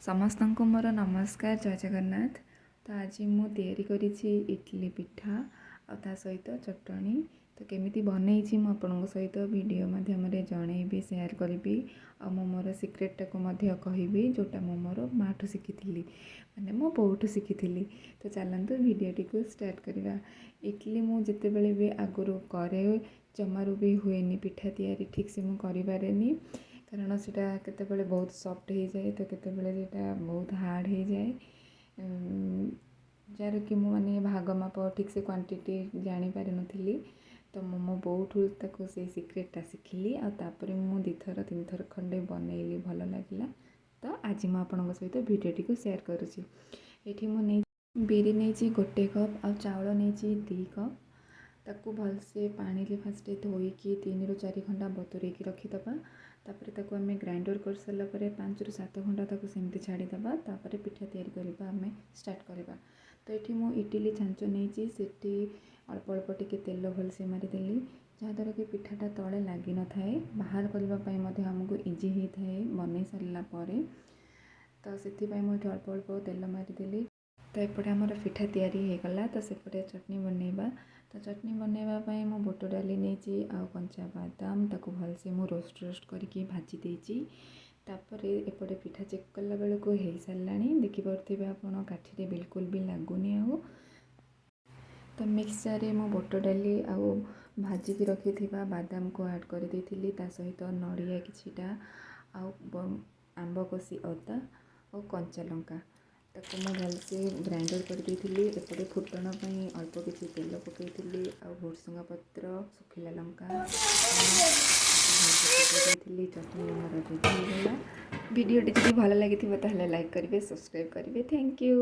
ସମସ୍ତଙ୍କୁ ମୋର ନମସ୍କାର, ଜୟ ଜଗନ୍ନାଥ। ତ ଆଜି ମୁଁ ତିଆରି କରିଛି ଇଟିଲି ପିଠା ଆଉ ତା ସହିତ ଚଟଣି। ତ କେମିତି ବନେଇଛି ମୁଁ ଆପଣଙ୍କ ସହିତ ଭିଡ଼ିଓ ମାଧ୍ୟମରେ ଜଣେଇବି, ସେୟାର କରିବି। ଆଉ ମୁଁ ମୋର ସିକ୍ରେଟଟାକୁ ମଧ୍ୟ କହିବି, ଯେଉଁଟା ମୁଁ ମୋର ମାଠୁ ଶିଖିଥିଲି, ମାନେ ମୋ ବୋଉଠୁ ଶିଖିଥିଲି। ତ ଚାଲନ୍ତୁ ଭିଡ଼ିଓଟିକୁ ଷ୍ଟାର୍ଟ କରିବା। ଇଟିଲି ମୁଁ ଯେତେବେଳେ ବି ଆଗରୁ କରେ, ଜମାରୁ ବି ହୁଏନି ପିଠା ତିଆରି ଠିକ୍ସେ ମୁଁ କରିପାରେନି, କାରଣ ସେଇଟା କେତେବେଳେ ବହୁତ ସଫ୍ଟ ହେଇଯାଏ, ତ କେତେବେଳେ ସେଇଟା ବହୁତ ହାର୍ଡ଼ ହେଇଯାଏ, ଯାହାର କି ମୁଁ ମାନେ ଭାଗ ମାପ ଠିକ୍ସେ କ୍ୱାଣ୍ଟିଟି ଜାଣିପାରିନଥିଲି। ତ ମୁଁ ମୋ ବୋଉଠୁ ତାକୁ ସେଇ ସିକ୍ରେଟଟା ଶିଖିଲି, ଆଉ ତାପରେ ମୁଁ 2 3 ଥର ଖଣ୍ଡେ ବନେଇଲି, ଭଲ ଲାଗିଲା। ତ ଆଜି ମୁଁ ଆପଣଙ୍କ ସହିତ ଭିଡ଼ିଓଟିକୁ ସେୟାର କରୁଛି। ଏଠି ମୁଁ ବିରି ନେଇଛି 1 କପ୍, ଆଉ ଚାଉଳ ନେଇଛି 2 କପ୍। ତାକୁ ଭଲସେ ପାଣିରେ ଫାଷ୍ଟ ଧୋଇକି 3 ରୁ 4 ଘଣ୍ଟା ବତୁରେଇକି ରଖିଦେବା। ତାପରେ ତାକୁ ଆମେ ଗ୍ରାଇଣ୍ଡର କରିସାରିଲା ପରେ 5 ରୁ 7 ଘଣ୍ଟା ତାକୁ ସେମିତି ଛାଡ଼ିଦେବା। ତାପରେ ପିଠା ତିଆରି କରିବା ଆମେ ଷ୍ଟାର୍ଟ କରିବା। ତ ଏଠି ମୁଁ ଇଟିଲି ଛାଞ୍ଚ ନେଇଛି, ସେଠି ଅଳ୍ପ ଅଳ୍ପ ଟିକେ ତେଲ ଭଲସେ ମାରିଦେଲି, ଯାହାଦ୍ୱାରା କି ପିଠାଟା ତଳେ ଲାଗିନଥାଏ। ବାହାର କରିବା ପାଇଁ ମଧ୍ୟ ଆମକୁ ଇଜି ହେଇଥାଏ ବନେଇ ସାରିଲା ପରେ। ତ ସେଥିପାଇଁ ମୁଁ ଏଠି ଅଳ୍ପ ଅଳ୍ପ ତେଲ ମାରିଦେଲି। ତ ଏପଟେ ଆମର ପିଠା ତିଆରି ହେଇଗଲା। ତ ସେପଟେ ଚଟଣି ବନେଇବା। ତ ଚଟଣି ବନେଇବା ପାଇଁ ମୁଁ ବୁଟ ଡାଲି ନେଇଛି ଆଉ କଞ୍ଚା ବାଦାମ, ତାକୁ ଭଲସେ ମୁଁ ରୋଷ୍ଟ କରିକି ଭାଜି ଦେଇଛି। ତାପରେ ଏପଟେ ପିଠା ଚେକ୍ କଲା ବେଳକୁ ହେଇସାରିଲାଣି, ଦେଖିପାରୁଥିବେ ଆପଣ, କାଠିରେ ବିଲକୁଲ ବି ଲାଗୁନି ଆଉ। ତ ମିକ୍ସଚରରେ ମୁଁ ବୁଟ ଡାଲି ଆଉ ଭାଜିକି ରଖିଥିବା ବାଦାମକୁ ଆଡ଼୍ କରିଦେଇଥିଲି, ତା ସହିତ ନଡ଼ିଆ କିଛିଟା, ଆଉ ଆମ୍ବ କଷି ଅଦା ଆଉ କଞ୍ଚା ଲଙ୍କା, ତାକୁ ମୁଁ ଭଲସେ ଗ୍ରାଇଣ୍ଡର କରିଦେଇଥିଲି। ଏପଟେ ଫୁଟଣ ପାଇଁ ଅଳ୍ପ କିଛି ତେଲ ପକାଇଥିଲି, ଆଉ ଭୃଷଙ୍ଗ ପତ୍ର, ଶୁଖିଲା ଲଙ୍କା ଦେଇଥିଲି। ଚଟଣି ଆମର ରେଡ଼ି ହେଇଗଲା। ଭିଡ଼ିଓଟି ଯଦି ଭଲ ଲାଗିଥିବ ତାହେଲେ ଲାଇକ୍ କରିବେ, ସବସ୍କ୍ରାଇବ୍ କରିବେ। Thank you.